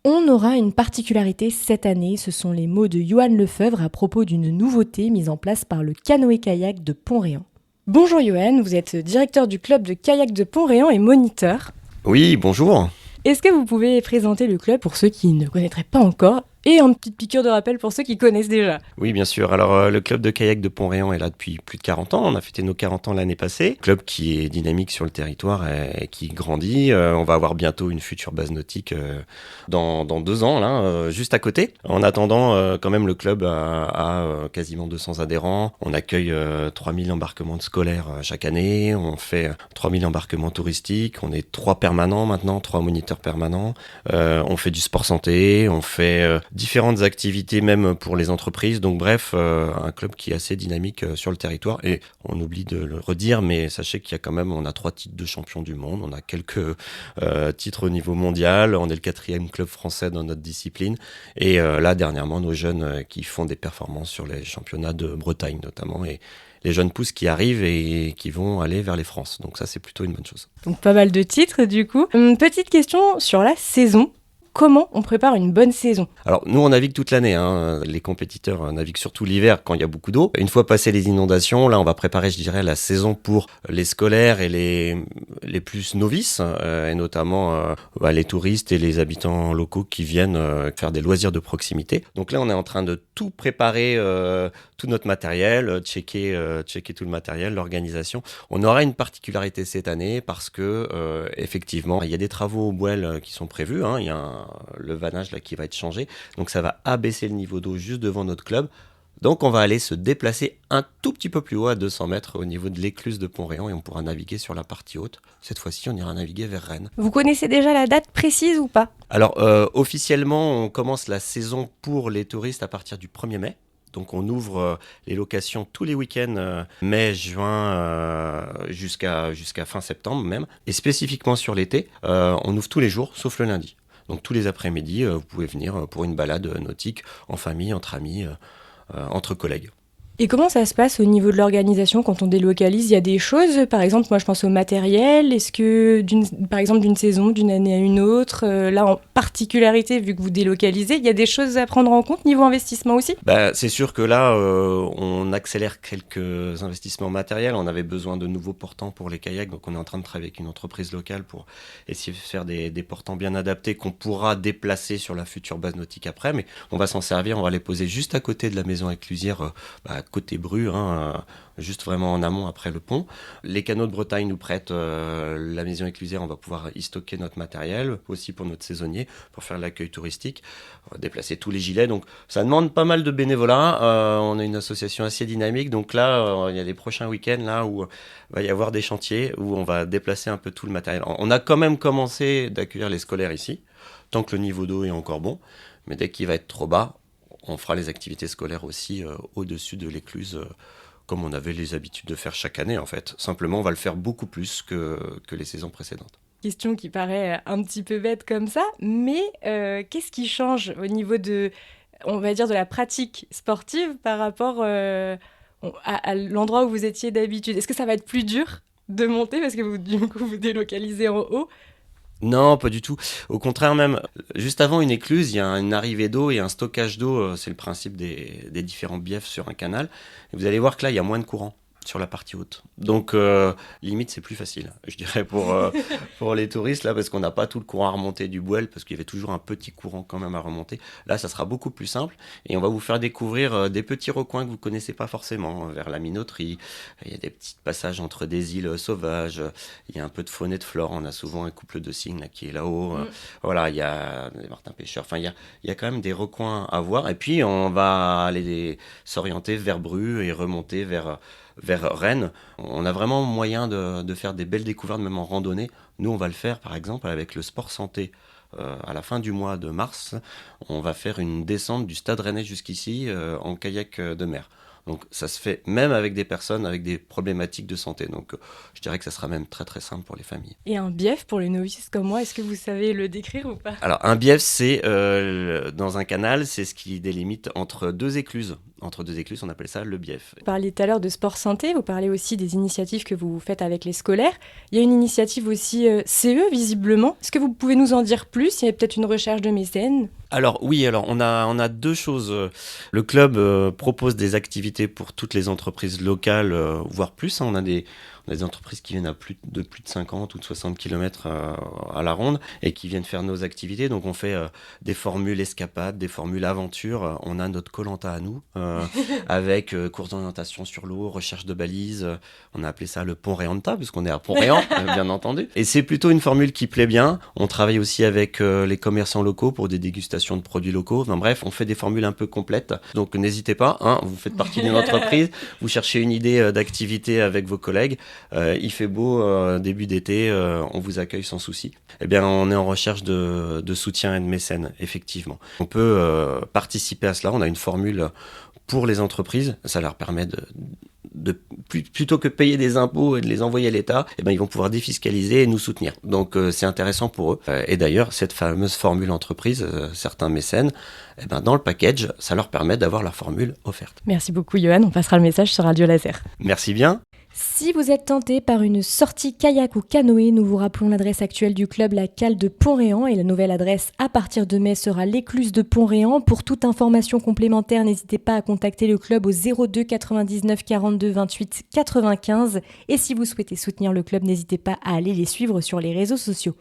On aura une particularité cette année, ce sont les mots de Johan Lefebvre à propos d'une nouveauté mise en place par le canoë-kayak de Pont-Réan. Bonjour Johan, vous êtes directeur du club de kayak de Pont-Réan et moniteur. Oui, bonjour. Est-ce que vous pouvez présenter le club pour ceux qui ne connaîtraient pas encore et une petite piqûre de rappel pour ceux qui connaissent déjà? Oui, bien sûr. Alors, le club de kayak de Pont-Réan est là depuis plus de 40 ans. On a fêté nos 40 ans l'année passée. Club qui est dynamique sur le territoire et qui grandit. On va avoir bientôt une future base nautique dans 2 ans, là, juste à côté. En attendant, quand même, le club a quasiment 200 adhérents. On accueille 3000 embarquements scolaires chaque année. On fait 3000 embarquements touristiques. On est 3 permanents maintenant, 3 moniteurs permanents. On fait du sport santé. On fait différentes activités même pour les entreprises. Donc bref, un club qui est assez dynamique sur le territoire. Et on oublie de le redire, mais sachez qu'il y a quand même, on a 3 titres de champion du monde. On a quelques titres au niveau mondial. On est le 4e club français dans notre discipline. Et là, dernièrement, nos jeunes qui font des performances sur les championnats de Bretagne notamment. Et les jeunes pousses qui arrivent et qui vont aller vers les France. Donc ça, c'est plutôt une bonne chose. Donc pas mal de titres du coup. Petite question sur la saison. Comment on prépare une bonne saison? Alors nous on navigue toute l'année, Les compétiteurs naviguent surtout l'hiver quand il y a beaucoup d'eau. Une fois passées les inondations, là on va préparer je dirais la saison pour les scolaires et les plus novices, et notamment les touristes et les habitants locaux qui viennent faire des loisirs de proximité. Donc là on est en train de tout préparer, tout notre matériel, checker tout le matériel, l'organisation. On aura une particularité cette année parce que effectivement il y a des travaux au Bouel qui sont prévus, il y a le vannage là qui va être changé, donc ça va abaisser le niveau d'eau juste devant notre club. Donc on va aller se déplacer un tout petit peu plus haut à 200 mètres au niveau de l'écluse de Pont-Réan et on pourra naviguer sur la partie haute. Cette fois-ci on ira naviguer vers Rennes. Vous connaissez déjà la date précise ou pas? Alors officiellement on commence la saison pour les touristes à partir du 1er mai. Donc on ouvre les locations tous les week-ends, mai, juin, jusqu'à fin septembre même. Et spécifiquement sur l'été, on ouvre tous les jours sauf le lundi. Donc tous les après-midi, vous pouvez venir pour une balade nautique en famille, entre amis, entre collègues. Et comment ça se passe au niveau de l'organisation quand on délocalise? Il y a des choses, par exemple, moi je pense au matériel. Est-ce que, par exemple, d'une saison, d'une année à une autre, là en particularité, vu que vous délocalisez, il y a des choses à prendre en compte niveau investissement aussi? C'est sûr que là, on accélère quelques investissements matériels. On avait besoin de nouveaux portants pour les kayaks, donc on est en train de travailler avec une entreprise locale pour essayer de faire des portants bien adaptés qu'on pourra déplacer sur la future base nautique après. Mais on va s'en servir, on va les poser juste à côté de la maison éclusière, côté Bru, juste vraiment en amont après le pont. Les canaux de Bretagne nous prêtent la maison éclusière, on va pouvoir y stocker notre matériel, aussi pour notre saisonnier, pour faire l'accueil touristique. On va déplacer tous les gilets, donc ça demande pas mal de bénévolat. On a une association assez dynamique, donc là, il y a les prochains week-ends là où va y avoir des chantiers, où on va déplacer un peu tout le matériel. On a quand même commencé d'accueillir les scolaires ici, tant que le niveau d'eau est encore bon, mais dès qu'il va être trop bas, on fera les activités scolaires aussi au-dessus de l'écluse, comme on avait les habitudes de faire chaque année en fait. Simplement, on va le faire beaucoup plus que les saisons précédentes. Question qui paraît un petit peu bête comme ça, mais qu'est-ce qui change au niveau de, on va dire, de la pratique sportive par rapport à l'endroit où vous étiez d'habitude? Est-ce que ça va être plus dur de monter parce que vous, du coup, vous délocalisez en haut? Non, pas du tout. Au contraire même, juste avant une écluse, il y a une arrivée d'eau et un stockage d'eau. C'est le principe des différents biefs sur un canal. Et vous allez voir que là, il y a moins de courant sur la partie haute. Donc, limite, c'est plus facile, je dirais, pour les touristes, là, parce qu'on n'a pas tout le courant à remonter du Bouel, parce qu'il y avait toujours un petit courant quand même à remonter. Là, ça sera beaucoup plus simple, et on va vous faire découvrir des petits recoins que vous ne connaissez pas forcément, vers la minoterie. Il y a des petits passages entre des îles sauvages, il y a un peu de faune et de flore, on a souvent un couple de cygnes là, qui est là-haut. Voilà, il y a des martins pêcheurs, enfin, il y a quand même des recoins à voir, et puis on va aller s'orienter vers Bru et remonter vers Rennes. On a vraiment moyen de faire des belles découvertes, même en randonnée. Nous, on va le faire, par exemple, avec le sport santé. À la fin du mois de mars, on va faire une descente du stade rennais jusqu'ici en kayak de mer. Donc ça se fait même avec des personnes avec des problématiques de santé. Donc je dirais que ça sera même très très simple pour les familles. Et un bief pour les novices comme moi, est-ce que vous savez le décrire ou pas? Alors un bief, c'est dans un canal, c'est ce qui délimite entre 2 écluses. Entre deux écluses, on appelle ça le bief. Vous parliez tout à l'heure de sport santé, vous parlez aussi des initiatives que vous faites avec les scolaires. Il y a une initiative aussi CE, visiblement. Est-ce que vous pouvez nous en dire plus? Il y a peut-être une recherche de mécènes. Alors oui, on a deux choses. Le club propose des activités pour toutes les entreprises locales, voire plus. On a des entreprises qui viennent à plus de 50 ou de 60 km à la ronde et qui viennent faire nos activités. Donc on fait des formules escapades, des formules aventures. On a notre Koh-Lanta à nous, avec course d'orientation sur l'eau, recherche de balises. On a appelé ça le Pont-Réanta, puisqu'on est à Pont-Réan, bien entendu. Et c'est plutôt une formule qui plaît bien. On travaille aussi avec les commerçants locaux pour des dégustations de produits locaux. Enfin bref, on fait des formules un peu complètes. Donc n'hésitez pas, vous faites partie d'une entreprise, vous cherchez une idée d'activité avec vos collègues. Il fait beau, début d'été, on vous accueille sans souci. Eh bien, on est en recherche de soutien et de mécènes, effectivement. On peut participer à cela. On a une formule pour les entreprises. Ça leur permet plutôt que de payer des impôts et de les envoyer à l'État, ils vont pouvoir défiscaliser et nous soutenir. Donc c'est intéressant pour eux. Et d'ailleurs, cette fameuse formule entreprise, certains mécènes, dans le package, ça leur permet d'avoir leur formule offerte. Merci beaucoup, Johan. On passera le message sur Radio Laser. Merci bien. Si vous êtes tenté par une sortie kayak ou canoë, nous vous rappelons l'adresse actuelle du club La Cale de Pont-Réan et la nouvelle adresse à partir de mai sera l'écluse de Pont-Réan. Pour toute information complémentaire, n'hésitez pas à contacter le club au 02 99 42 28 95 et si vous souhaitez soutenir le club, n'hésitez pas à aller les suivre sur les réseaux sociaux.